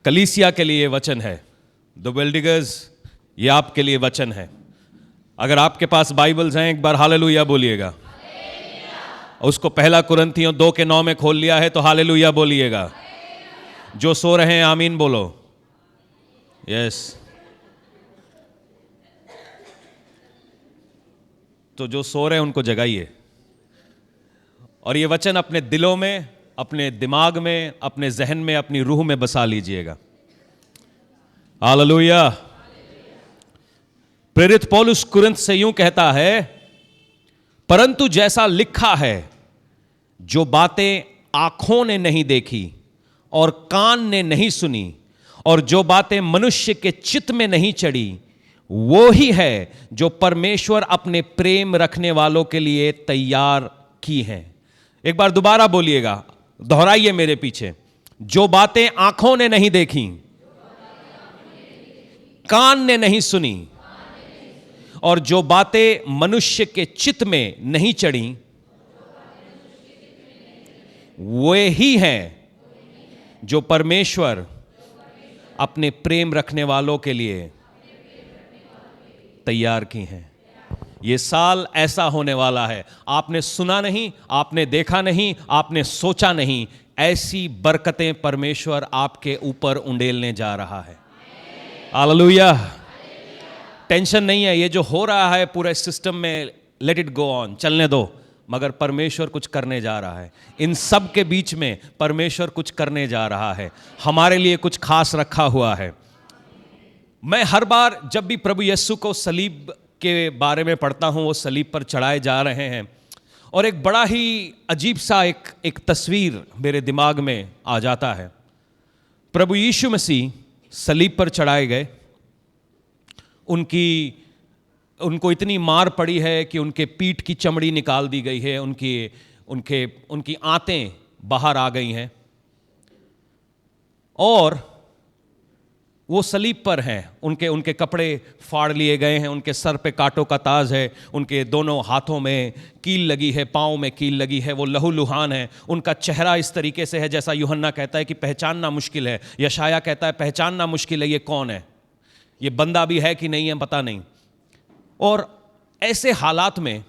कलीसिया के लिए वचन है। द वेल्डिगर्स, ये आपके लिए वचन है। अगर आपके पास बाइबल्स हैं, एक बार हालेलुया बोलिएगा। उसको पहला कुरिन्थियों 2:9 में खोल लिया है तो हालेलुया बोलिएगा। जो सो रहे हैं आमीन बोलो। यस। तो जो सो रहे हैं उनको जगाइए और ये वचन अपने दिलों में, अपने दिमाग में, अपने जहन में, अपनी रूह में बसा लीजिएगा। हालेलुया। प्रेरित पौलुस कुरिन्थ से यूं कहता है, परंतु जैसा लिखा है, जो बातें आंखों ने नहीं देखी और कान ने नहीं सुनी और जो बातें मनुष्य के चित्त में नहीं चढ़ी, वो ही है जो परमेश्वर अपने प्रेम रखने वालों के लिए तैयार की हैं। एक बार दोबारा बोलिएगा, दोहराइए मेरे पीछे। जो बातें आंखों ने नहीं देखी, कान ने नहीं सुनी और जो बातें मनुष्य के चित्त में नहीं चढ़ी, वे ही हैं जो परमेश्वर अपने प्रेम रखने वालों के लिए तैयार की हैं। ये साल ऐसा होने वाला है, आपने सुना नहीं, आपने देखा नहीं, आपने सोचा नहीं, ऐसी बरकतें परमेश्वर आपके ऊपर उंडेलने जा रहा है। हालेलुया। टेंशन नहीं है, ये जो हो रहा है पूरे सिस्टम में, लेट इट गो ऑन, चलने दो, मगर परमेश्वर कुछ करने जा रहा है। इन सब के बीच में परमेश्वर कुछ करने जा रहा है, हमारे लिए कुछ खास रखा हुआ है। मैं हर बार जब भी प्रभु यीशु को सलीब के बारे में पढ़ता हूं, वो सलीब पर चढ़ाए जा रहे हैं, और एक बड़ा ही अजीब सा एक तस्वीर मेरे दिमाग में आ जाता है। प्रभु यीशु मसीह सलीब पर चढ़ाए गए, उनको इतनी मार पड़ी है कि उनके पीठ की चमड़ी निकाल दी गई है, उनकी आंतें बाहर आ गई हैं, और वो सलीब पर हैं। उनके कपड़े फाड़ लिए गए हैं, उनके सर पे कांटों का ताज है, उनके दोनों हाथों में कील लगी है, पाँव में कील लगी है, वो लहूलुहान है। उनका चेहरा इस तरीके से है जैसा यूहन्ना कहता है कि पहचानना मुश्किल है, यशाया कहता है पहचानना मुश्किल है, ये कौन है, ये बंदा भी है कि नहीं है पता नहीं। और ऐसे हालात में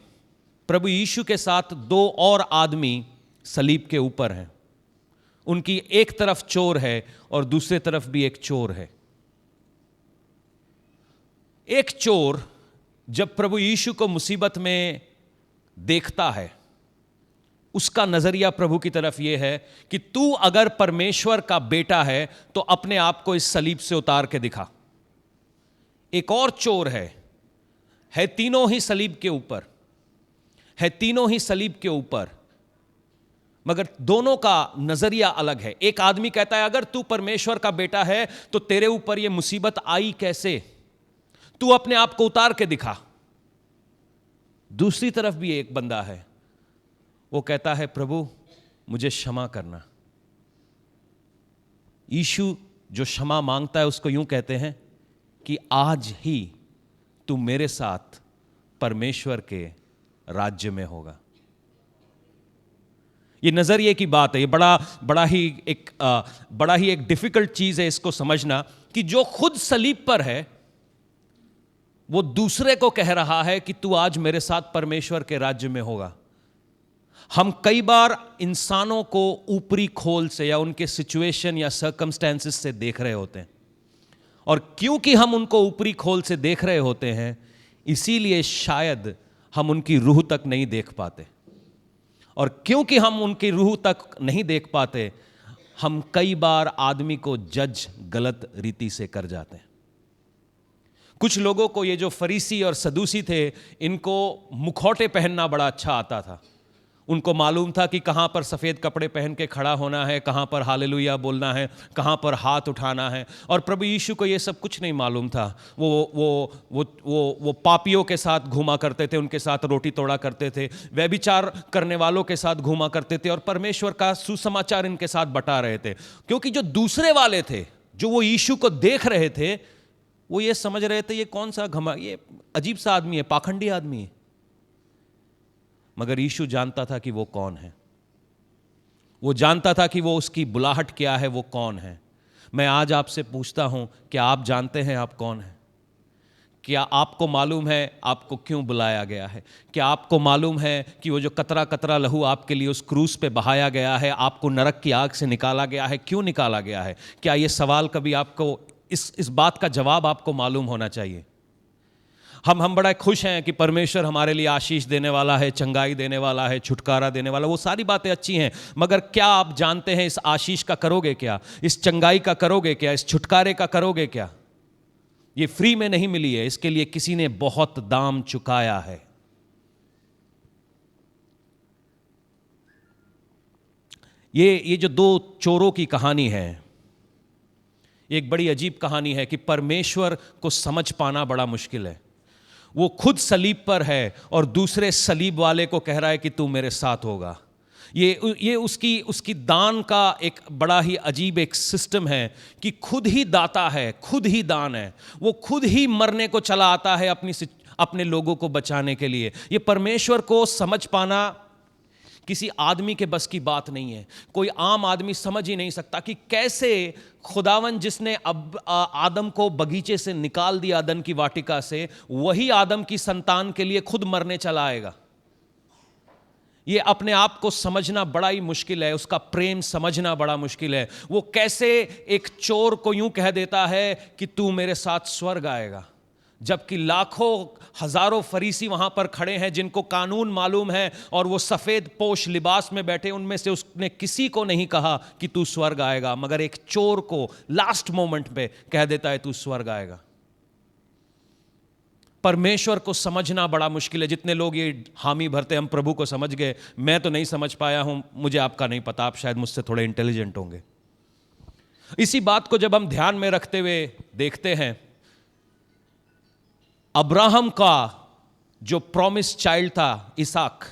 प्रभु यीशु के साथ दो और आदमी सलीब के ऊपर हैं। उनकी एक तरफ चोर है और दूसरी तरफ भी एक चोर है। एक चोर जब प्रभु यीशु को मुसीबत में देखता है, उसका नजरिया प्रभु की तरफ यह है कि तू अगर परमेश्वर का बेटा है तो अपने आप को इस सलीब से उतार के दिखा। एक और चोर है तीनों ही सलीब के ऊपर, है तीनों ही सलीब के ऊपर, मगर दोनों का नजरिया अलग है। एक आदमी कहता है अगर तू परमेश्वर का बेटा है तो तेरे ऊपर यह मुसीबत आई कैसे, तू अपने आप को उतार के दिखा। दूसरी तरफ भी एक बंदा है, वो कहता है प्रभु मुझे क्षमा करना। यीशु जो क्षमा मांगता है उसको यूं कहते हैं कि आज ही तू मेरे साथ परमेश्वर के राज्य में होगा। ये नजरिए की बात है, ये बड़ा ही एक डिफिकल्ट चीज है इसको समझना कि जो खुद सलीब पर है वो दूसरे को कह रहा है कि तू आज मेरे साथ परमेश्वर के राज्य में होगा। हम कई बार इंसानों को ऊपरी खोल से या उनके सिचुएशन या सर्कमस्टेंसेस से देख रहे होते हैं, और क्योंकि हम उनको ऊपरी खोल से देख रहे होते हैं इसीलिए शायद हम उनकी रूह तक नहीं देख पाते, और क्योंकि हम उनकी रूह तक नहीं देख पाते हम कई बार आदमी को जज गलत रीति से कर जाते हैं। कुछ लोगों को, ये जो फरीसी और सदूसी थे, इनको मुखौटे पहनना बड़ा अच्छा आता था। उनको मालूम था कि कहाँ पर सफ़ेद कपड़े पहन के खड़ा होना है, कहाँ पर हालेलुया बोलना है, कहाँ पर हाथ उठाना है, और प्रभु यीशु को ये सब कुछ नहीं मालूम था। वो पापियों के साथ घूमा करते थे, उनके साथ रोटी तोड़ा करते थे, व्यभिचार करने वालों के साथ घूमा करते थे, और परमेश्वर का सुसमाचार इनके साथ बता रहे थे। क्योंकि जो दूसरे वाले थे, जो वो यीशु को देख रहे थे, वो ये समझ रहे थे ये कौन सा ये अजीब सा आदमी है, पाखंडी आदमी है। मगर यीशु जानता था कि वो कौन है, वो जानता था कि वो उसकी बुलाहट क्या है, वो कौन है। मैं आज आपसे पूछता हूं, क्या आप जानते हैं आप कौन हैं? क्या आपको मालूम है आपको क्यों बुलाया गया है? क्या आपको मालूम है कि वो जो कतरा कतरा लहू आपके लिए उस क्रूस पे बहाया गया है, आपको नरक की आग से निकाला गया है, क्यों निकाला गया है? क्या ये सवाल कभी आपको इस बात का जवाब आपको मालूम होना चाहिए। हम बड़ा खुश हैं कि परमेश्वर हमारे लिए आशीष देने वाला है, चंगाई देने वाला है, छुटकारा देने वाला, वो सारी बातें अच्छी हैं, मगर क्या आप जानते हैं इस आशीष का करोगे क्या? इस चंगाई का करोगे क्या? इस छुटकारे का करोगे क्या? ये फ्री में नहीं मिली है, इसके लिए किसी ने बहुत दाम चुकाया है। ये जो दो चोरों की कहानी है, एक बड़ी अजीब कहानी है कि परमेश्वर को समझ पाना बड़ा मुश्किल है। वो खुद सलीब पर है और दूसरे सलीब वाले को कह रहा है कि तू मेरे साथ होगा। ये उसकी दान का एक बड़ा ही अजीब एक सिस्टम है कि खुद ही दाता है, खुद ही दान है, वो खुद ही मरने को चला आता है अपने लोगों को बचाने के लिए। ये परमेश्वर को समझ पाना किसी आदमी के बस की बात नहीं है। कोई आम आदमी समझ ही नहीं सकता कि कैसे खुदावन जिसने अब आदम को बगीचे से निकाल दिया, अदन की वाटिका से, वही आदम की संतान के लिए खुद मरने चला आएगा। ये अपने आप को समझना बड़ा ही मुश्किल है, उसका प्रेम समझना बड़ा मुश्किल है। वो कैसे एक चोर को यूं कह देता है कि तू मेरे साथ स्वर्ग आएगा, जबकि लाखों हजारों फरीसी वहां पर खड़े हैं जिनको कानून मालूम है और वो सफेद पोश लिबास में बैठे, उनमें से उसने किसी को नहीं कहा कि तू स्वर्ग आएगा, मगर एक चोर को लास्ट मोमेंट पे कह देता है तू स्वर्ग आएगा। परमेश्वर को समझना बड़ा मुश्किल है। जितने लोग ये हामी भरते हम प्रभु को समझ गए, मैं तो नहीं समझ पाया हूं, मुझे आपका नहीं पता, आप शायद मुझसे थोड़े इंटेलिजेंट होंगे। इसी बात को जब हम ध्यान में रखते हुए देखते हैं, अब्राहम का जो प्रॉमिस चाइल्ड था इसहाक,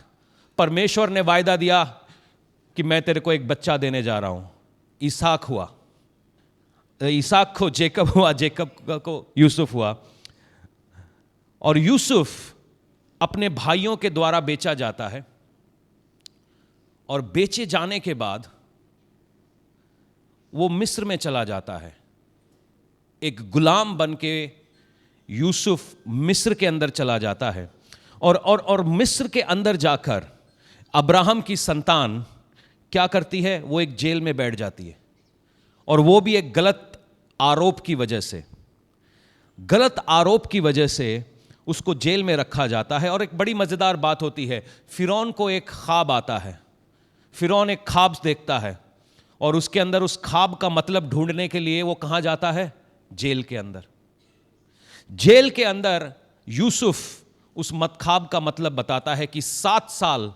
परमेश्वर ने वायदा दिया कि मैं तेरे को एक बच्चा देने जा रहा हूं। इसहाक हुआ, इसहाक को जेकब हुआ, जेकब को यूसुफ हुआ, और यूसुफ अपने भाइयों के द्वारा बेचा जाता है, और बेचे जाने के बाद वो मिस्र में चला जाता है। एक गुलाम बन के यूसुफ मिस्र के अंदर चला जाता है, और मिस्र के अंदर जाकर अब्राहम की संतान क्या करती है? वो एक जेल में बैठ जाती है, और वो भी एक गलत आरोप की वजह से। गलत आरोप की वजह से उसको जेल में रखा जाता है। और एक बड़ी मजेदार बात होती है, फिरौन को एक ख्वाब आता है। फिरौन एक ख्वाब देखता है, और उसके अंदर उस ख्वाब का मतलब ढूंढने के लिए वो कहां जाता है? जेल के अंदर। जेल के अंदर यूसुफ उस ख्वाब का मतलब बताता है कि 7 साल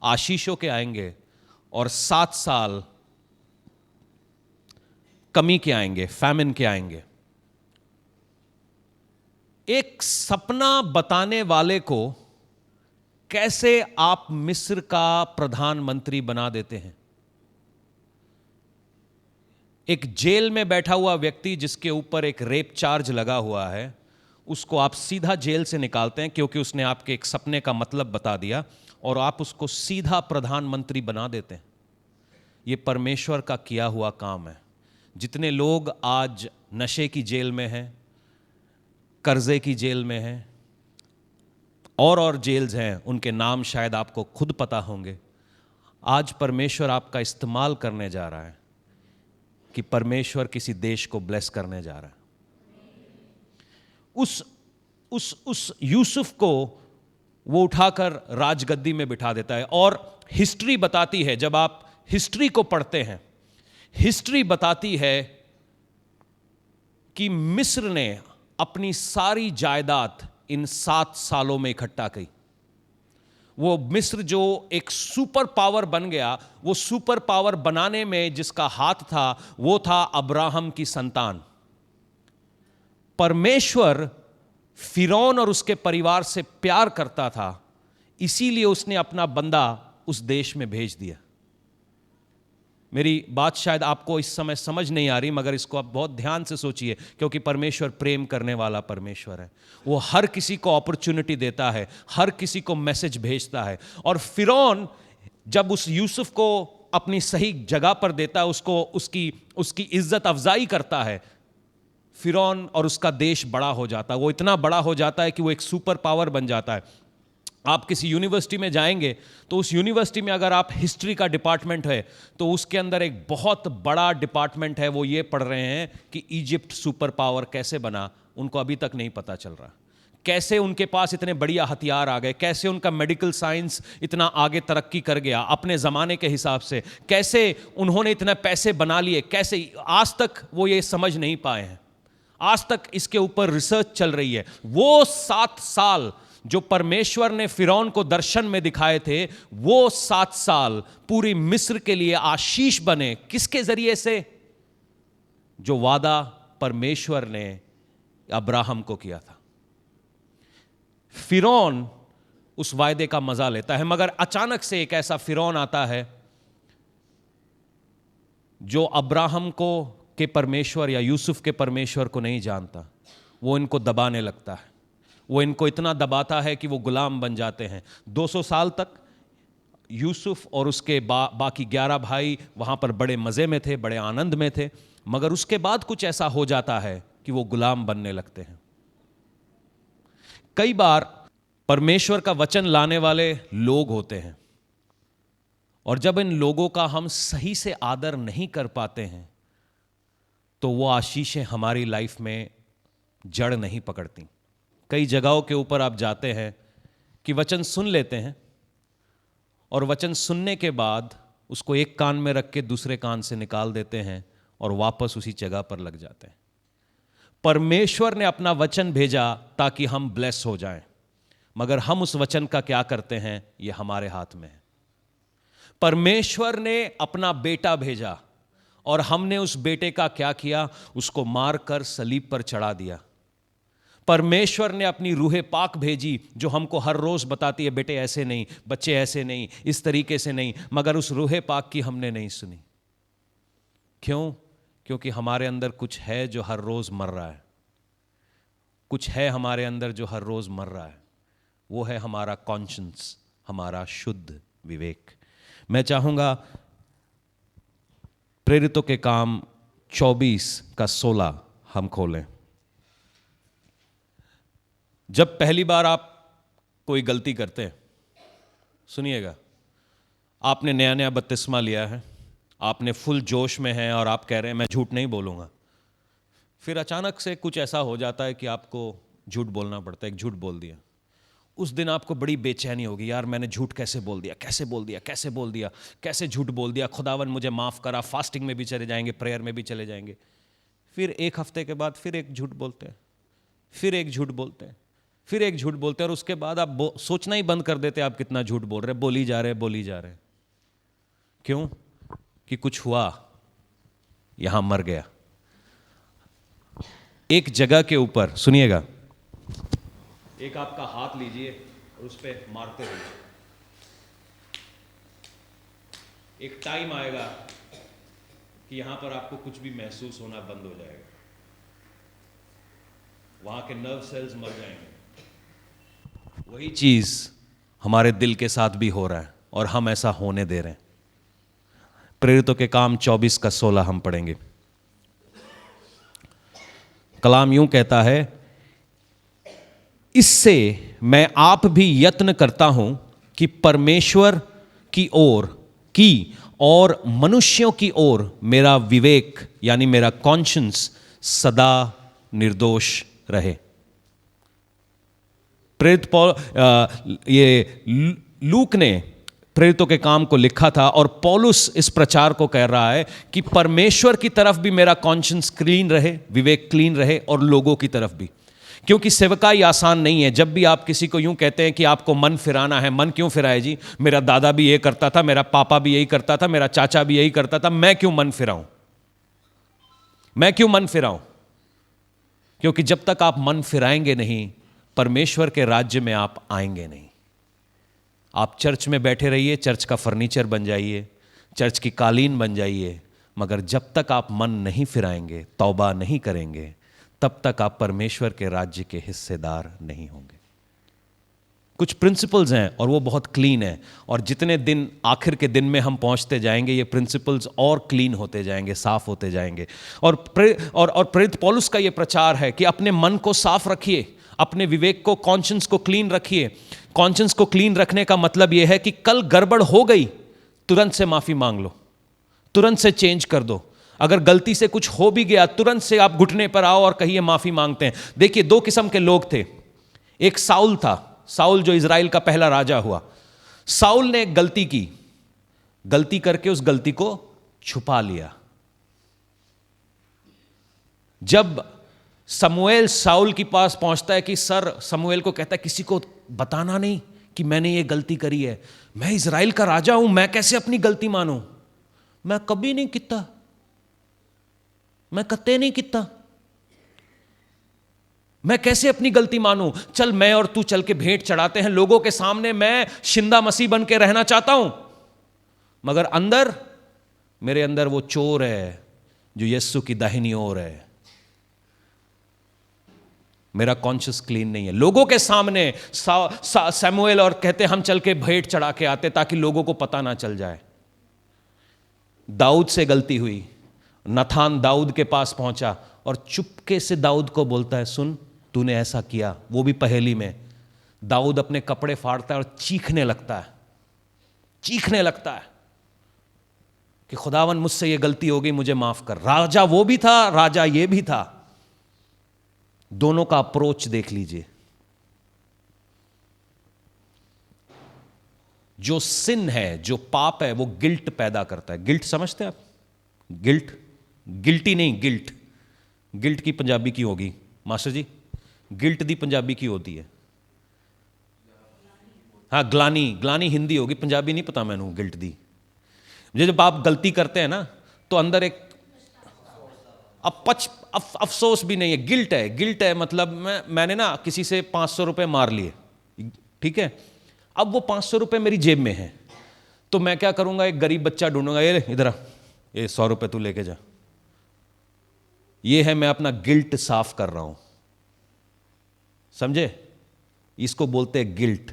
आशीषों के आएंगे और 7 साल कमी के आएंगे, फैमिन के आएंगे। एक सपना बताने वाले को कैसे आप मिस्र का प्रधानमंत्री बना देते हैं? एक जेल में बैठा हुआ व्यक्ति जिसके ऊपर एक रेप चार्ज लगा हुआ है, उसको आप सीधा जेल से निकालते हैं क्योंकि उसने आपके एक सपने का मतलब बता दिया, और आप उसको सीधा प्रधानमंत्री बना देते हैं। यह परमेश्वर का किया हुआ काम है। जितने लोग आज नशे की जेल में हैं, कर्जे की जेल में हैं, और जेल्स हैं, उनके नाम शायद आपको खुद पता होंगे। आज परमेश्वर आपका इस्तेमाल करने जा रहा है कि परमेश्वर किसी देश को ब्लेस करने जा रहा है। उस यूसुफ को वो उठाकर राजगद्दी में बिठा देता है। और हिस्ट्री बताती है, जब आप हिस्ट्री को पढ़ते हैं, हिस्ट्री बताती है कि मिस्र ने अपनी सारी जायदाद इन 7 सालों में इकट्ठा की। वो मिस्र जो एक सुपर पावर बन गया, वो सुपर पावर बनाने में जिसका हाथ था वो था अब्राहम की संतान। परमेश्वर फिरौन और उसके परिवार से प्यार करता था, इसीलिए उसने अपना बंदा उस देश में भेज दिया। मेरी बात शायद आपको इस समय समझ नहीं आ रही, मगर इसको आप बहुत ध्यान से सोचिए, क्योंकि परमेश्वर प्रेम करने वाला परमेश्वर है। वो हर किसी को अपॉर्चुनिटी देता है, हर किसी को मैसेज भेजता है। और फिरौन जब उस यूसुफ को अपनी सही जगह पर देता है, उसको उसकी उसकी इज्जत अफजाई करता है, फिरौन और उसका देश बड़ा हो जाता है। वो इतना बड़ा हो जाता है कि वो एक सुपर पावर बन जाता है। आप किसी यूनिवर्सिटी में जाएंगे तो उस यूनिवर्सिटी में अगर आप हिस्ट्री का डिपार्टमेंट है तो उसके अंदर एक बहुत बड़ा डिपार्टमेंट है, वो ये पढ़ रहे हैं कि इजिप्ट सुपर पावर कैसे बना। उनको अभी तक नहीं पता चल रहा कैसे उनके पास इतने बढ़िया हथियार आ गए, कैसे उनका मेडिकल साइंस इतना आगे तरक्की कर गया अपने ज़माने के हिसाब से, कैसे उन्होंने इतने पैसे बना लिए, कैसे आज तक वो ये समझ नहीं पाए हैं। आज तक इसके ऊपर रिसर्च चल रही है। वो 7 साल जो परमेश्वर ने फिरौन को दर्शन में दिखाए थे, वो 7 साल पूरी मिस्र के लिए आशीष बने। किसके जरिए से? जो वादा परमेश्वर ने अब्राहम को किया था। फिरौन उस वायदे का मजा लेता है, मगर अचानक से एक ऐसा फिरौन आता है जो अब्राहम को के परमेश्वर या यूसुफ के परमेश्वर को नहीं जानता। वो इनको दबाने लगता है, वो इनको इतना दबाता है कि वो गुलाम बन जाते हैं। 200 साल तक यूसुफ और उसके बाकी 11 भाई वहां पर बड़े मजे में थे, बड़े आनंद में थे, मगर उसके बाद कुछ ऐसा हो जाता है कि वो गुलाम बनने लगते हैं। कई बार परमेश्वर का वचन लाने वाले लोग होते हैं, और जब इन लोगों का हम सही से आदर नहीं कर पाते हैं तो वो आशीषें हमारी लाइफ में जड़ नहीं पकड़ती। कई जगहों के ऊपर आप जाते हैं कि वचन सुन लेते हैं, और वचन सुनने के बाद उसको एक कान में रख के दूसरे कान से निकाल देते हैं और वापस उसी जगह पर लग जाते हैं। परमेश्वर ने अपना वचन भेजा ताकि हम ब्लेस हो जाएं, मगर हम उस वचन का क्या करते हैं ये हमारे हाथ में है। परमेश्वर ने अपना बेटा भेजा और हमने उस बेटे का क्या किया? उसको मारकर सलीब पर चढ़ा दिया। परमेश्वर ने अपनी रूहे पाक भेजी जो हमको हर रोज बताती है, बेटे ऐसे नहीं, बच्चे ऐसे नहीं, इस तरीके से नहीं, मगर उस रूहे पाक की हमने नहीं सुनी। क्यों? क्योंकि हमारे अंदर कुछ है जो हर रोज मर रहा है। कुछ है हमारे अंदर जो हर रोज मर रहा है। वो है हमारा कॉन्शियंस, हमारा शुद्ध विवेक। मैं चाहूंगा प्रेरितों के काम 24:16 हम खोलें। जब पहली बार आप कोई गलती करते हैं, सुनिएगा, आपने नया नया बपतिस्मा लिया है, आपने फुल जोश में हैं और आप कह रहे हैं मैं झूठ नहीं बोलूंगा, फिर अचानक से कुछ ऐसा हो जाता है कि आपको झूठ बोलना पड़ता है। एक झूठ बोल दिया, उस दिन आपको बड़ी बेचैनी होगी, यार मैंने झूठ कैसे बोल दिया, कैसे बोल दिया, कैसे बोल दिया, कैसे झूठ बोल दिया, खुदावन मुझे माफ़ करा। फास्टिंग में भी चले जाएंगे, प्रेयर में भी चले जाएंगे, फिर एक हफ्ते के बाद फिर एक झूठ बोलते हैं, फिर एक झूठ बोलते हैं, फिर एक झूठ बोलते हैं, और उसके बाद आप सोचना ही बंद कर देते हैं आप कितना झूठ बोल रहे हैं, बोली जा रहे हैं, बोली जा रहे हैं। क्यों? कि कुछ हुआ, यहां मर गया। एक जगह के ऊपर, सुनिएगा, एक आपका हाथ लीजिए और उस पर मारते रहिए। एक टाइम आएगा कि यहां पर आपको कुछ भी महसूस होना बंद हो जाएगा, वहां के नर्व सेल्स मर जाएंगे। वही चीज हमारे दिल के साथ भी हो रहा है और हम ऐसा होने दे रहे हैं। प्रेरितों के काम 24:16 हम पढ़ेंगे। कलाम यूं कहता है, इससे मैं आप भी यत्न करता हूं कि परमेश्वर की ओर की और मनुष्यों की ओर मेरा विवेक यानी मेरा कॉन्शियंस सदा निर्दोष रहे। प्रेरित ये लूक ने प्रेरितों के काम को लिखा था, और पौलुस इस प्रचार को कह रहा है कि परमेश्वर की तरफ भी मेरा कॉन्शियंस क्लीन रहे, विवेक क्लीन रहे, और लोगों की तरफ भी। क्योंकि सेवकाई आसान नहीं है। जब भी आप किसी को यूं कहते हैं कि आपको मन फिराना है, मन क्यों फिराए जी? मेरा दादा भी ये करता था, मेरा पापा भी यही करता था, मेरा चाचा भी यही करता था, मैं क्यों मन फिराऊं? मैं क्यों मन फिराऊं? क्योंकि जब तक आप मन फिराएंगे नहीं, परमेश्वर के राज्य में आप आएंगे नहीं। आप चर्च में बैठे रहिए, चर्च का फर्नीचर बन जाइए, चर्च की कालीन बन जाइए, मगर जब तक आप मन नहीं फिराएंगे, तौबा नहीं करेंगे, तब तक आप परमेश्वर के राज्य के हिस्सेदार नहीं होंगे। कुछ प्रिंसिपल्स हैं और वो बहुत क्लीन है, और जितने दिन आखिर के दिन में हम पहुंचते जाएंगे ये प्रिंसिपल्स और क्लीन होते जाएंगे, साफ होते जाएंगे। और प्रेरित पौलुस का ये प्रचार है कि अपने मन को साफ रखिए, अपने विवेक को, कॉन्शियंस को क्लीन रखिए। कॉन्शियंस को क्लीन रखने का मतलब यह है कि कल गड़बड़ हो गई, तुरंत से माफी मांग लो, तुरंत से चेंज कर दो। अगर गलती से कुछ हो भी गया, तुरंत से आप घुटने पर आओ और कहिए माफी मांगते हैं। देखिए, दो किस्म के लोग थे। एक साउल था, साउल जो इजराइल का पहला राजा हुआ। साउल ने एक गलती की, गलती करके उस गलती को छुपा लिया। जब समूएल साउल के पास पहुंचता है कि सर, समूएल को कहता है किसी को बताना नहीं कि मैंने ये गलती करी है, मैं इजराइल का राजा हूं, मैं कैसे अपनी गलती मानूं, मैं कभी नहीं किता, मैं कत्ते नहीं किता, मैं कैसे अपनी गलती मानूं। चल मैं और तू चल के भेंट चढ़ाते हैं लोगों के सामने, मैं शिंदा मसीह बन के रहना चाहता हूं, मगर अंदर, मेरे अंदर वो चोर है जो यीशु की दाहिनी ओर है। मेरा कॉन्शियस क्लीन नहीं है। लोगों के सामने सैमुएल और कहते हम चल के भेंट चढ़ा के आते ताकि लोगों को पता ना चल जाए। दाऊद से गलती हुई, नथान दाऊद के पास पहुंचा और चुपके से दाऊद को बोलता है, सुन तूने ऐसा किया, वो भी पहेली में। दाऊद अपने कपड़े फाड़ता है और चीखने लगता है, चीखने लगता है कि खुदावन मुझसे ये गलती हो गई, मुझे माफ कर। राजा वो भी था, राजा ये भी था। दोनों का अप्रोच देख लीजिए। जो सिन है, जो पाप है, वो गिल्ट पैदा करता है। गिल्ट समझते हैं आप? गिल्ट, गिल्टी नहीं, गिल्ट। गिल्ट की पंजाबी की होगी मास्टर जी? गिल्ट दी पंजाबी की होती है? हाँ, ग्लानी। ग्लानी हिंदी होगी, पंजाबी नहीं पता मैनू गिल्ट दी। जब आप गलती करते हैं ना तो अंदर एक अफसोस भी नहीं है, गिल्ट है। गिल्ट है मतलब मैंने ना किसी से 500 रुपए मार लिए, ठीक है, अब वो 500 रुपए मेरी जेब में है, तो मैं क्या करूंगा, एक गरीब बच्चा ढूंढूंगा, ये इधर आ, ये 100 रुपए तू लेके जा। ये है, मैं अपना गिल्ट साफ कर रहा हूं, समझे? इसको बोलते हैं गिल्ट,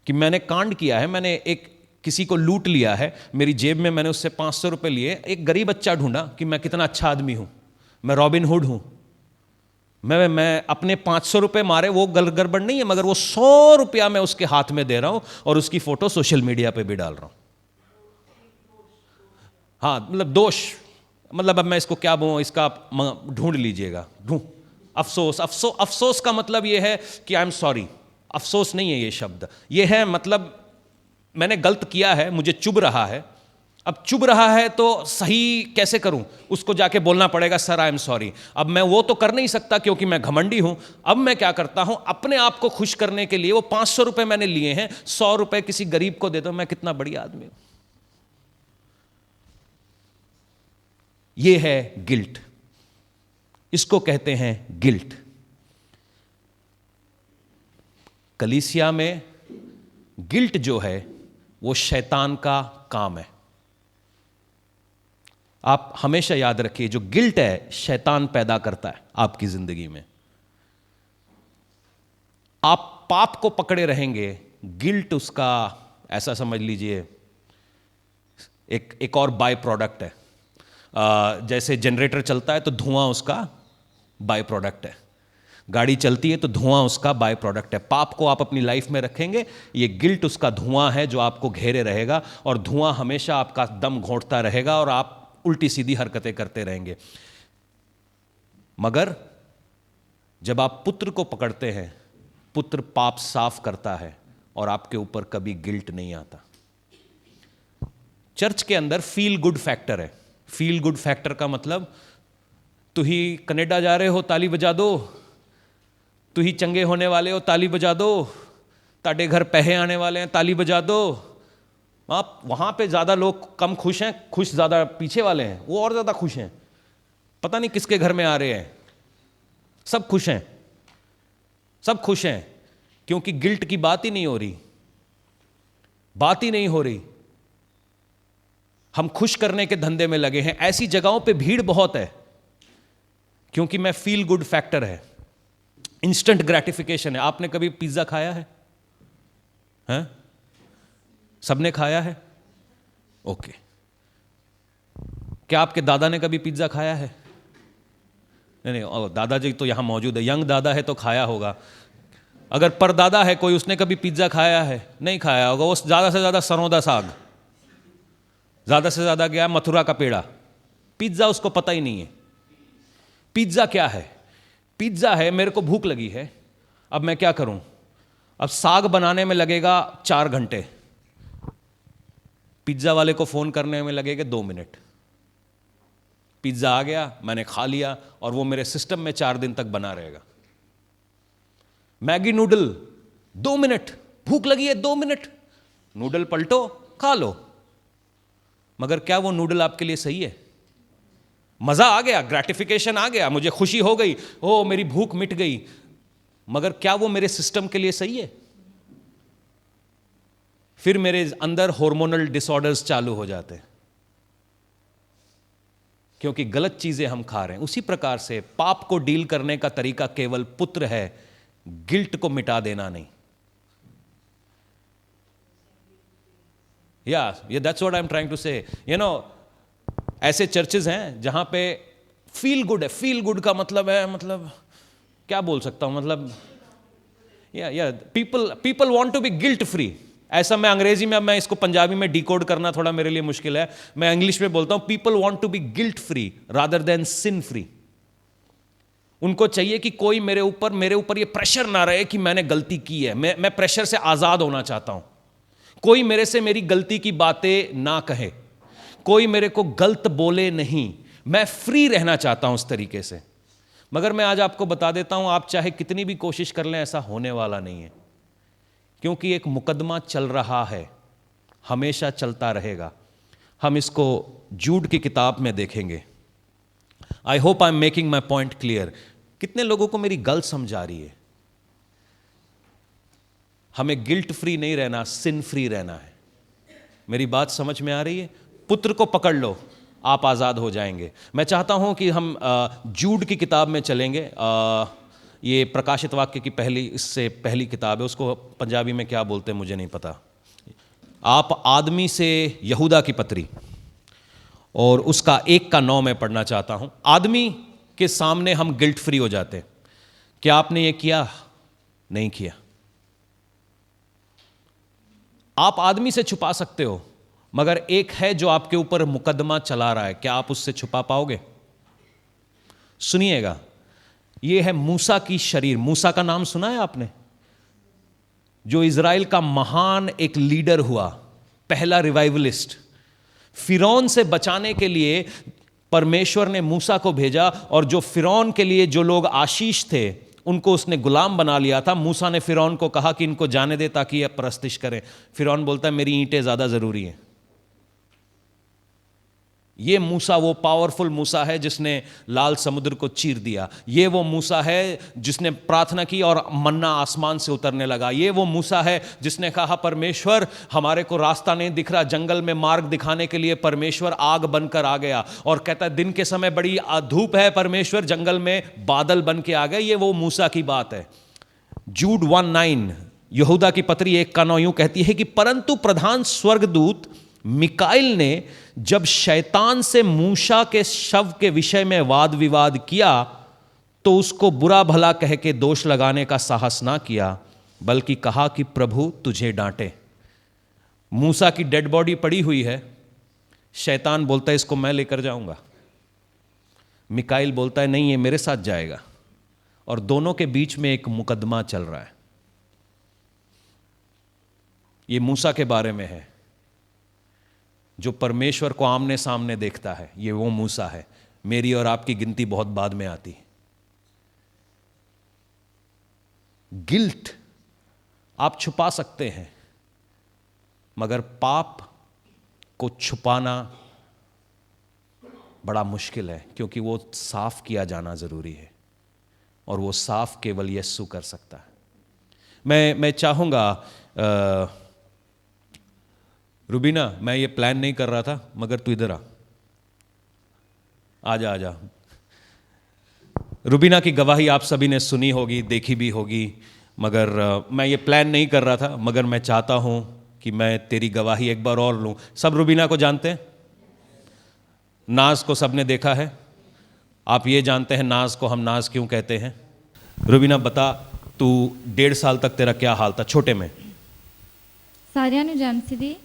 कि मैंने कांड किया है, मैंने एक किसी को लूट लिया है, मेरी जेब में मैंने उससे 500 रुपए लिए, एक गरीब बच्चा ढूंढा कि मैं कितना अच्छा आदमी हूं, मैं रॉबिन हुड हूं, मैं अपने 500 रुपए मारे, वो गड़बड़ नहीं है, मगर वो 100 रुपया मैं उसके हाथ में दे रहा हूं और उसकी फोटो सोशल मीडिया पे भी डाल रहा हूं। हाँ, मतलब दोष, मतलब अब मैं इसको क्या बोलूं, इसका ढूंढ लीजिएगा। अफसोस, अफसोस का मतलब यह है कि आई एम सॉरी। अफसोस नहीं है ये शब्द, ये है मतलब मैंने गलत किया है, मुझे चुभ रहा है। अब चुभ रहा है तो सही कैसे करूं, उसको जाके बोलना पड़ेगा, सर आई एम सॉरी। अब मैं वो तो कर नहीं सकता क्योंकि मैं घमंडी हूं। अब मैं क्या करता हूं, अपने आप को खुश करने के लिए वो 500 रुपए मैंने लिए हैं, 100 रुपए किसी गरीब को दे दो, मैं कितना बढ़िया आदमी हूं। ये है गिल्ट, इसको कहते हैं गिल्ट। कलीसिया में गिल्ट जो है वो शैतान का काम है। आप हमेशा याद रखिए, जो गिल्ट है शैतान पैदा करता है आपकी जिंदगी में। आप पाप को पकड़े रहेंगे, गिल्ट उसका, ऐसा समझ लीजिए, एक और बाय प्रोडक्ट है। जैसे जनरेटर चलता है तो धुआं उसका बाय प्रोडक्ट है, गाड़ी चलती है तो धुआं उसका बाय प्रोडक्ट है। पाप को आप अपनी लाइफ में रखेंगे, ये गिल्ट उसका धुआं है जो आपको घेरे रहेगा, और धुआं हमेशा आपका दम घोंटता रहेगा और आप उल्टी सीधी हरकतें करते रहेंगे। मगर जब आप पुत्र को पकड़ते हैं, पुत्र पाप साफ करता है और आपके ऊपर कभी गिल्ट नहीं आता। चर्च के अंदर फील गुड फैक्टर है। फील गुड फैक्टर का मतलब, तू ही कनाडा जा रहे हो, ताली बजा दो, तू ही चंगे होने वाले हो, ताली बजा दो, ताड़े घर पैसे आने वाले हैं, ताली बजा दो। आप वहां पे ज्यादा लोग कम खुश हैं, खुश ज्यादा पीछे वाले हैं, वो और ज्यादा खुश हैं। पता नहीं किसके घर में आ रहे हैं, सब खुश हैं, सब खुश हैं, क्योंकि गिल्ट की बात ही नहीं हो रही, बात ही नहीं हो रही। हम खुश करने के धंधे में लगे हैं। ऐसी जगहों पे भीड़ बहुत है क्योंकि मैं फील गुड फैक्टर है। इंस्टेंट ग्रेटिफिकेशन है। आपने कभी पिज्जा खाया है? हैं? सबने खाया है? ओके। क्या आपके दादा ने कभी पिज्जा खाया है? नहीं नहीं, दादाजी तो यहां मौजूद है, यंग दादा है तो खाया होगा। अगर परदादा है कोई, उसने कभी पिज्जा खाया है? नहीं खाया होगा। वो ज्यादा से ज्यादा सरों दा साग, ज्यादा से ज्यादा क्या, मथुरा का पेड़ा। पिज्जा उसको पता ही नहीं है। पिज्जा क्या है? पिज्जा है मेरे को भूख लगी है, अब मैं क्या करूं? अब साग बनाने में लगेगा 4 घंटे, पिज्जा वाले को फोन करने में लगेगा 2 मिनट। पिज्जा आ गया, मैंने खा लिया, और वो मेरे सिस्टम में 4 दिन तक बना रहेगा। मैगी नूडल 2 मिनट, भूख लगी है 2 मिनट, नूडल पलटो खा लो। मगर क्या वो नूडल आपके लिए सही है? मजा आ गया, ग्रेटिफिकेशन आ गया, मुझे खुशी हो गई, ओ मेरी भूख मिट गई, मगर क्या वो मेरे सिस्टम के लिए सही है? फिर मेरे अंदर हार्मोनल डिसऑर्डर्स चालू हो जाते हैं, क्योंकि गलत चीजें हम खा रहे हैं। उसी प्रकार से पाप को डील करने का तरीका केवल पुत्र है, गिल्ट को मिटा देना नहीं। Yeah that's what I am trying to say. ऐसे चर्चेज हैं जहां पे फील गुड है। फील गुड का मतलब है, मतलब क्या बोल सकता हूं, मतलब people want to be guilt free. ऐसा मैं अंग्रेजी में, अब मैं इसको पंजाबी में डिकोड करना थोड़ा मेरे लिए मुश्किल है, मैं इंग्लिश में बोलता हूं, people want to be guilt free rather than sin free. उनको चाहिए कि कोई मेरे ऊपर ये प्रेशर ना रहे कि मैंने गलती की है। मैं प्रेशर से आजाद होना चाहता हूं। कोई मेरे से मेरी गलती की बातें ना कहे, कोई मेरे को गलत बोले नहीं, मैं फ्री रहना चाहता हूं उस तरीके से। मगर मैं आज आपको बता देता हूं, आप चाहे कितनी भी कोशिश कर लें, ऐसा होने वाला नहीं है, क्योंकि एक मुकदमा चल रहा है, हमेशा चलता रहेगा। हम इसको जूड की किताब में देखेंगे। I hope I am making my point clear. कितने लोगों को मेरी गल समझ आ रही है? हमें गिल्ट फ्री नहीं रहना, सिन फ्री रहना है। मेरी बात समझ में आ रही है? पुत्र को पकड़ लो, आप आज़ाद हो जाएंगे। मैं चाहता हूं कि हम जूड की किताब में चलेंगे। ये प्रकाशित वाक्य की इससे पहली किताब है, उसको पंजाबी में क्या बोलते हैं मुझे नहीं पता। आप आदमी से यहूदा की पत्री, और उसका 1:9 मैं पढ़ना चाहता हूं। आदमी के सामने हम गिल्ट फ्री हो जाते हैं। क्या आपने ये किया? नहीं किया। आप आदमी से छुपा सकते हो, मगर एक है जो आपके ऊपर मुकदमा चला रहा है, क्या आप उससे छुपा पाओगे? सुनिएगा, यह है मूसा की शरीर। मूसा का नाम सुना है आपने? जो इजराइल का महान एक लीडर हुआ, पहला रिवाइवलिस्ट। फिरौन से बचाने के लिए परमेश्वर ने मूसा को भेजा, और जो फिरौन के लिए जो लोग आशीष थे, उनको उसने गुलाम बना लिया था। मूसा ने फिरौन को कहा कि इनको जाने दे ताकि ये परस्तिश करें। फिरौन बोलता है मेरी ईंटें ज्यादा जरूरी हैं। ये मूसा वो पावरफुल मूसा है जिसने लाल समुद्र को चीर दिया। ये वो मूसा है जिसने प्रार्थना की और मन्ना आसमान से उतरने लगा। ये वो मूसा है जिसने कहा परमेश्वर हमारे को रास्ता नहीं दिख रहा, जंगल में मार्ग दिखाने के लिए परमेश्वर आग बनकर आ गया, और कहता है दिन के समय बड़ी धूप है, परमेश्वर जंगल में बादल बन के आ गए। ये वो मूसा की बात है। जूड 1:9 यहूदा की पत्री 1:9 यूं कहती है कि परंतु प्रधान स्वर्गदूत मिकाइल ने जब शैतान से मूसा के शव के विषय में वाद विवाद किया, तो उसको बुरा भला कह के दोष लगाने का साहस ना किया, बल्कि कहा कि प्रभु तुझे डांटे। मूसा की डेड बॉडी पड़ी हुई है, शैतान बोलता है इसको मैं लेकर जाऊंगा। मिकाइल बोलता है नहीं, ये मेरे साथ जाएगा। और दोनों के बीच में एक मुकदमा चल रहा है। ये मूसा के बारे में है जो परमेश्वर को आमने सामने देखता है। ये वो मूसा है। मेरी और आपकी गिनती बहुत बाद में आती है। गिल्ट आप छुपा सकते हैं, मगर पाप को छुपाना बड़ा मुश्किल है, क्योंकि वो साफ किया जाना जरूरी है, और वो साफ केवल यीशु कर सकता है। मैं चाहूंगा रुबीना, मैं ये प्लान नहीं कर रहा था, मगर तू इधर आ जा। रुबीना की गवाही आप सभी ने सुनी होगी, देखी भी होगी, मगर मैं ये प्लान नहीं कर रहा था, मगर मैं चाहता हूँ कि मैं तेरी गवाही एक बार और लूँ। सब रुबीना को जानते हैं? नाज को सबने देखा है? आप ये जानते हैं नाज को हम नाज क्यों कहते हैं? रुबीना बता, तू 1.5 साल तक तेरा क्या हाल था छोटे में? ਸਾਰਿਆਂ ਨੂੰ ਜਾਣਦੀ ਸੀ।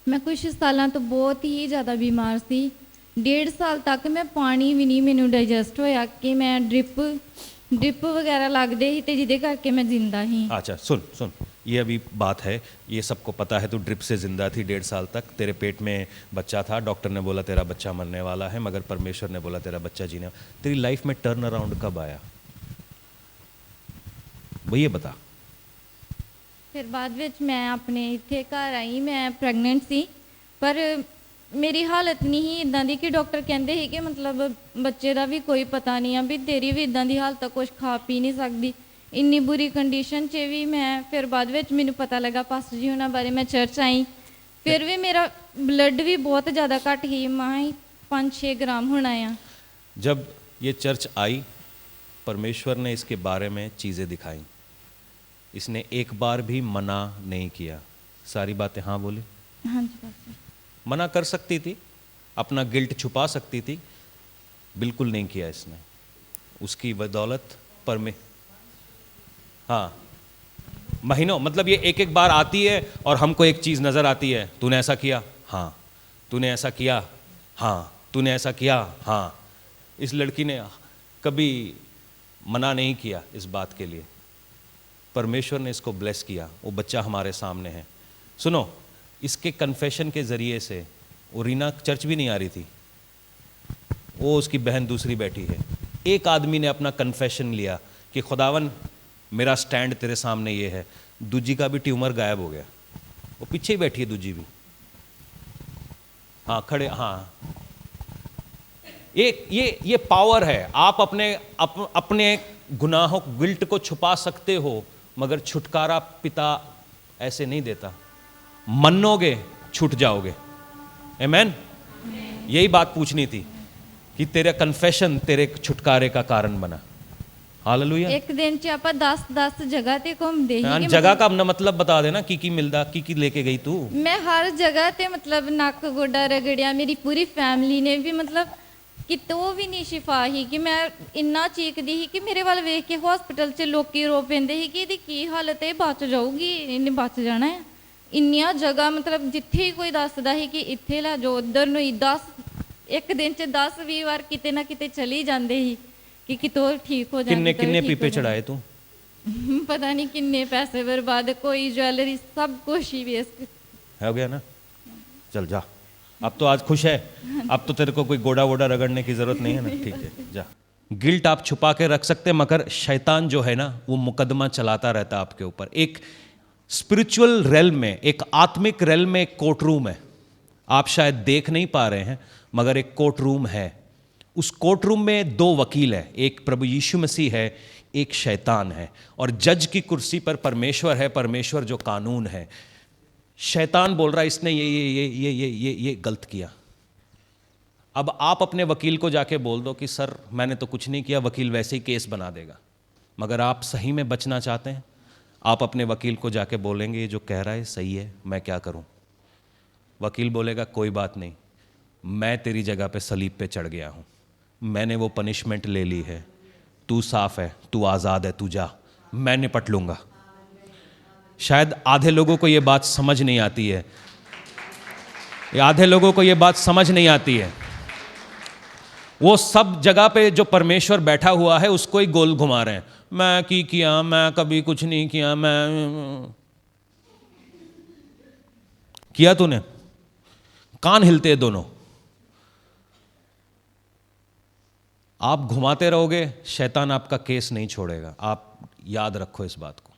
ਮੈਂ ਕੁਝ ਸਾਲਾਂ ਤੋਂ ਬਹੁਤ ਹੀ ਜ਼ਿਆਦਾ ਬਿਮਾਰ ਸੀ। 1.5 ਸਾਲ ਤੱਕ ਮੈਂ ਪਾਣੀ ਵੀ ਨਹੀਂ ਮੈਨੂੰ ਡਾਈਜੈਸਟ ਹੋਇਆ ਕਿ ਮੈਂ ਡ੍ਰਿਪ वगैरह लगते ही, ਜਿਹਦੇ ਕਰਕੇ मैं जिंदा ही। अच्छा सुन सुन, ये अभी बात है, ये सबको पता है, तू ड्रिप से जिंदा थी 1.5 साल तक, तेरे पेट में बच्चा था, डॉक्टर ने बोला तेरा बच्चा मरने वाला है, मगर परमेश्वर ने बोला तेरा बच्चा जीने। तेरी लाइफ में टर्न अराउंड कब आया वो ये बता। फिर बाद ਵਿੱਚ मैं अपने ਇੱਥੇ ਘਰ ਆਈ, मैं ਪ੍ਰੈਗਨੈਂਟ ਸੀ, ਪਰ ਮੇਰੀ ਹਾਲਤ ਨਹੀਂ ਸੀ ਇਦਾਂ ਦੀ ਕਿ ਡਾਕਟਰ ਕਹਿੰਦੇ ਸੀ ਕਿ ਮਤਲਬ ਬੱਚੇ ਦਾ ਵੀ ਕੋਈ ਪਤਾ ਨਹੀਂ ਆ ਵੀ ਤੇਰੀ ਵੀ ਇਦਾਂ ਦੀ ਹਾਲਤ, ਕੁਝ ਖਾ ਪੀ ਨਹੀਂ ਸਕਦੀ, ਇੰਨੀ ਬੁਰੀ ਕੰਡੀਸ਼ਨ 'ਚ ਵੀ ਮੈਂ। ਫਿਰ ਬਾਅਦ ਵਿੱਚ ਮੈਨੂੰ ਪਤਾ ਲੱਗਾ ਪਾਸਟਰ ਜੀ ਉਹਨਾਂ ਬਾਰੇ, ਮੈਂ ਚਰਚ ਆਈ, ਫਿਰ ਵੀ ਮੇਰਾ ब्लड भी बहुत ज़्यादा घट ही, माँ 5-6 ग्राम होना है। जब ये चर्च आई, परमेश्वर ने इसके बारे में चीज़ें दिखाई, इसने एक बार भी मना नहीं किया, सारी बातें हाँ बोली। हाँ जी पास्टर। मना कर सकती थी, अपना गिल्ट छुपा सकती थी, बिल्कुल नहीं किया इसने। उसकी बदौलत हाँ महीनों, मतलब ये एक एक बार आती है और हमको एक चीज़ नज़र आती है, तूने ऐसा किया हाँ, तूने ऐसा किया हाँ, तूने ऐसा किया हाँ। इस लड़की ने कभी मना नहीं किया इस बात के लिए, परमेश्वर ने इसको ब्लेस किया, वो बच्चा हमारे सामने है। सुनो, इसके कन्फेशन के ज़रिए से, वो रीना चर्च भी नहीं आ रही थी, वो उसकी बहन दूसरी बैठी है, एक आदमी ने अपना कन्फेशन लिया कि खुदावन मेरा स्टैंड तेरे सामने ये है। दूजी का भी ट्यूमर गायब हो गया, वो पीछे ही बैठी है दूजी भी, हाँ खड़े हाँ। ये पावर है। आप अपने गुनाहों गिल्ट को छुपा सकते हो, मगर छुटकारा पिता ऐसे नहीं देता। मनोगे छूट जाओगे। आमीन। यही बात पूछनी थी कि तेरा कन्फेशन तेरे छुटकारे का कारण बना। हालेलुया। एक दिन च आप 10 जगह ते घूमदे ही, जगह का अपना मतलब बता देना, की मिलदा की लेके गई तू। मैं हर जगह ते मतलब नक गोडा रगड़िया, मेरी पूरी फैमिली ने भी, मतलब कितों भी नहीं शिफा ही कि मैं इन्ना चीकदी ही कि मेरे वाल वेख के हॉस्पिटल च लोग रो पेंदे ही कि इहदी की हालत है, बच जाऊगी, इन्हें बच जाना है। इन्नियां जगह मतलब जिथे ही कोई दसदा ही कि इत्थे ला जो उधर नु 10 एक दिन च 10-20 बार किते ना किते चली जांदे ही कि कितों ठीक हो जाए। किन्ने पीपे चढ़ाए तू? पता नहीं किन्ने पैसे बर्बाद, कोई ज्वेलरी सब कुछ ही वेस्ट हो गया ना। चल जा, अब तो आज खुश है, अब तो तेरे को कोई गोड़ा वोड़ा रगड़ने की जरूरत नहीं है ना। ठीक है जा। गिल्ट आप छुपा के रख सकते, मगर शैतान जो है ना वो मुकदमा चलाता रहता आपके ऊपर। एक स्पिरिचुअल रेल में, एक आत्मिक रेल में एक कोर्ट रूम है, आप शायद देख नहीं पा रहे हैं, मगर एक कोर्ट रूम है। उस कोर्ट रूम में 2 वकील हैं, एक प्रभु यीशु मसीह है, एक शैतान है, और जज की कुर्सी पर परमेश्वर है, परमेश्वर जो कानून है। शैतान बोल रहा है इसने ये गलत किया। अब आप अपने वकील को जाके बोल दो कि सर मैंने तो कुछ नहीं किया, वकील वैसे ही केस बना देगा। मगर आप सही में बचना चाहते हैं, आप अपने वकील को जाके बोलेंगे ये जो कह रहा है सही है, मैं क्या करूं? वकील बोलेगा कोई बात नहीं, मैं तेरी जगह पे सलीब पे चढ़ गया हूं, मैंने वो पनिशमेंट ले ली है, तू साफ है, तू आज़ाद है, तू जा, मैं निपट लूँगा। शायद आधे लोगों को ये बात समझ नहीं आती है, आधे लोगों को ये बात समझ नहीं आती है। वो सब जगह पे जो परमेश्वर बैठा हुआ है उसको ही गोल घुमा रहे हैं। मैं की किया, मैं कभी कुछ नहीं किया, मैं किया तूने? कान हिलते हैं दोनों। आप घुमाते रहोगे, शैतान आपका केस नहीं छोड़ेगा। आप याद रखो इस बात को,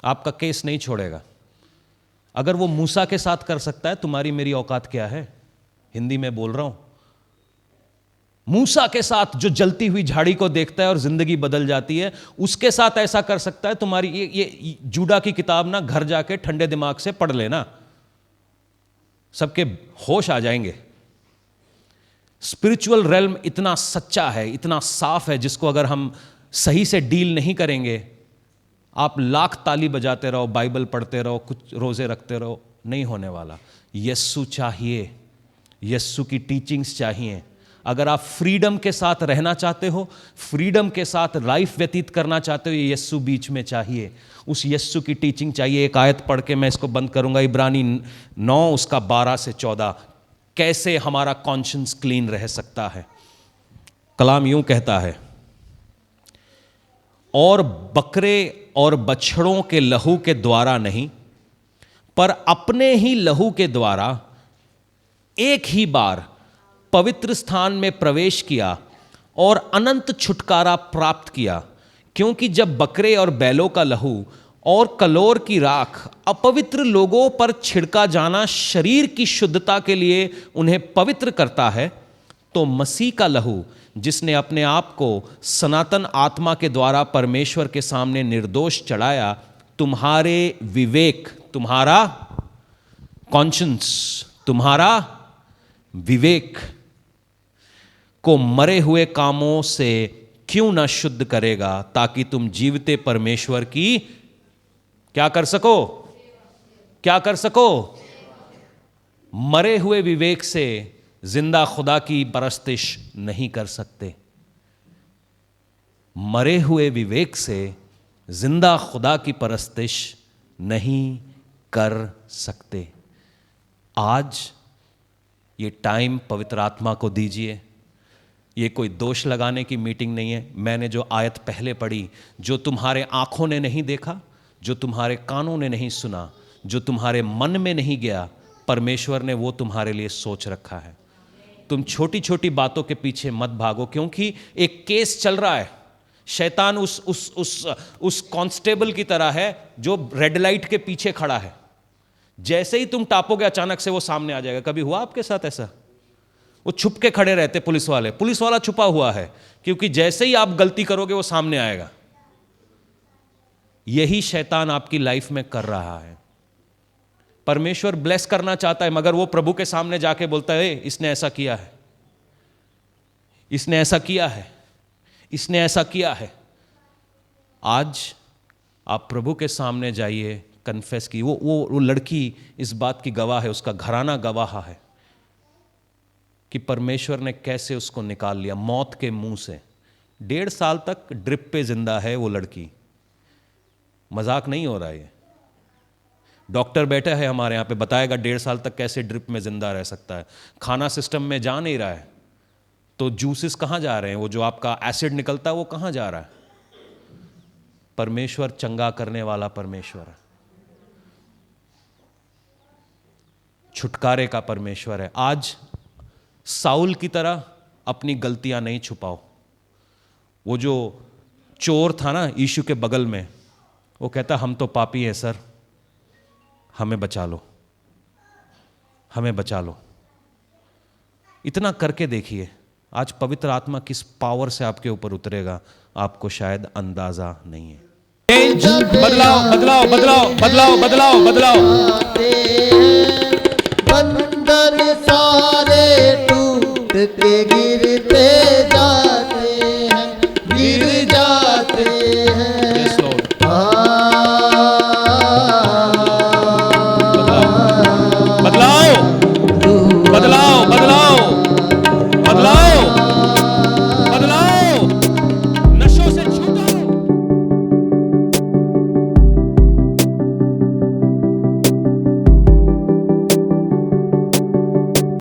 आपका केस नहीं छोड़ेगा। अगर वो मूसा के साथ कर सकता है, तुम्हारी मेरी औकात क्या है? हिंदी में बोल रहा हूं। मूसा के साथ जो जलती हुई झाड़ी को देखता है और जिंदगी बदल जाती है, उसके साथ ऐसा कर सकता है। तुम्हारी ये जूडा की किताब ना घर जाके ठंडे दिमाग से पढ़ लेना, सबके होश आ जाएंगे। स्पिरिचुअल रेल्म इतना सच्चा है, इतना साफ है, जिसको अगर हम सही से डील नहीं करेंगे, आप लाख ताली बजाते रहो, बाइबल पढ़ते रहो, कुछ रोजे रखते रहो, नहीं होने वाला। यस्सु चाहिए, यस्सु की टीचिंग्स चाहिए। अगर आप फ्रीडम के साथ रहना चाहते हो, फ्रीडम के साथ लाइफ व्यतीत करना चाहते हो, ये यस्सु बीच में चाहिए, उस यस्सु की टीचिंग चाहिए। एक आयत पढ़ के मैं इसको बंद करूंगा, इब्रानी 9 उसका 12 से 14। कैसे हमारा कॉन्शियंस क्लीन रह सकता है। कलाम यूं कहता है, और बकरे और बछड़ों के लहू के द्वारा नहीं, पर अपने ही लहू के द्वारा एक ही बार पवित्र स्थान में प्रवेश किया और अनंत छुटकारा प्राप्त किया। क्योंकि जब बकरे और बैलों का लहू और कलोर की राख अपवित्र लोगों पर छिड़का जाना शरीर की शुद्धता के लिए उन्हें पवित्र करता है, तो मसीह का लहू, जिसने अपने आप को सनातन आत्मा के द्वारा परमेश्वर के सामने निर्दोष चढ़ाया, तुम्हारे विवेक, तुम्हारा कॉन्शियंस, तुम्हारा विवेक को मरे हुए कामों से क्यों ना शुद्ध करेगा, ताकि तुम जीवते परमेश्वर की क्या कर सको, क्या कर सको। मरे हुए विवेक से जिंदा खुदा की परस्तिश नहीं कर सकते। मरे हुए विवेक से जिंदा खुदा की परस्तिश नहीं कर सकते। आज ये टाइम पवित्र आत्मा को दीजिए। ये कोई दोष लगाने की मीटिंग नहीं है। मैंने जो आयत पहले पढ़ी, जो तुम्हारे आंखों ने नहीं देखा, जो तुम्हारे कानों ने नहीं सुना, जो तुम्हारे मन में नहीं गया, परमेश्वर ने वो तुम्हारे लिए सोच रखा है। तुम छोटी छोटी बातों के पीछे मत भागो, क्योंकि एक केस चल रहा है। शैतान उस कांस्टेबल की तरह है जो रेड लाइट के पीछे खड़ा है। जैसे ही तुम टापोगे, अचानक से वो सामने आ जाएगा। कभी हुआ आपके साथ ऐसा? वो छुप के खड़े रहते पुलिस वाले, पुलिस वाला छुपा हुआ है, क्योंकि जैसे ही आप गलती करोगे वो सामने आएगा। यही शैतान आपकी लाइफ में कर रहा है। परमेश्वर ब्लेस करना चाहता है, मगर वो प्रभु के सामने जाके बोलता है, इसने ऐसा किया है, इसने ऐसा किया है, इसने ऐसा किया है। आज आप प्रभु के सामने जाइए, कन्फेस की। वो लड़की इस बात की गवाह है, उसका घराना गवाह है कि परमेश्वर ने कैसे उसको निकाल लिया मौत के मुंह से। 1.5 साल तक ड्रिप पे जिंदा है वो लड़की। मजाक नहीं हो रहा है। डॉक्टर बैठा है हमारे यहाँ पे, बताएगा 1.5 साल तक कैसे ड्रिप में जिंदा रह सकता है। खाना सिस्टम में जा नहीं रहा है, तो जूसेस कहाँ जा रहे हैं? वो जो आपका एसिड निकलता है वो कहाँ जा रहा है? परमेश्वर चंगा करने वाला परमेश्वर है, छुटकारे का परमेश्वर है। आज साउल की तरह अपनी गलतियां नहीं छुपाओ। वो जो चोर था ना यीशु के बगल में, वो कहता हम तो पापी हैं सर, हमें बचा लो, हमें बचा लो। इतना करके देखिए, आज पवित्र आत्मा किस पावर से आपके ऊपर उतरेगा, आपको शायद अंदाजा नहीं है। बदलाव बदलाव बदलाव बदलाव बदलाव बदलाव। बंधन सारे टूट के गिरते जाते हैं, गिर जाते हैं।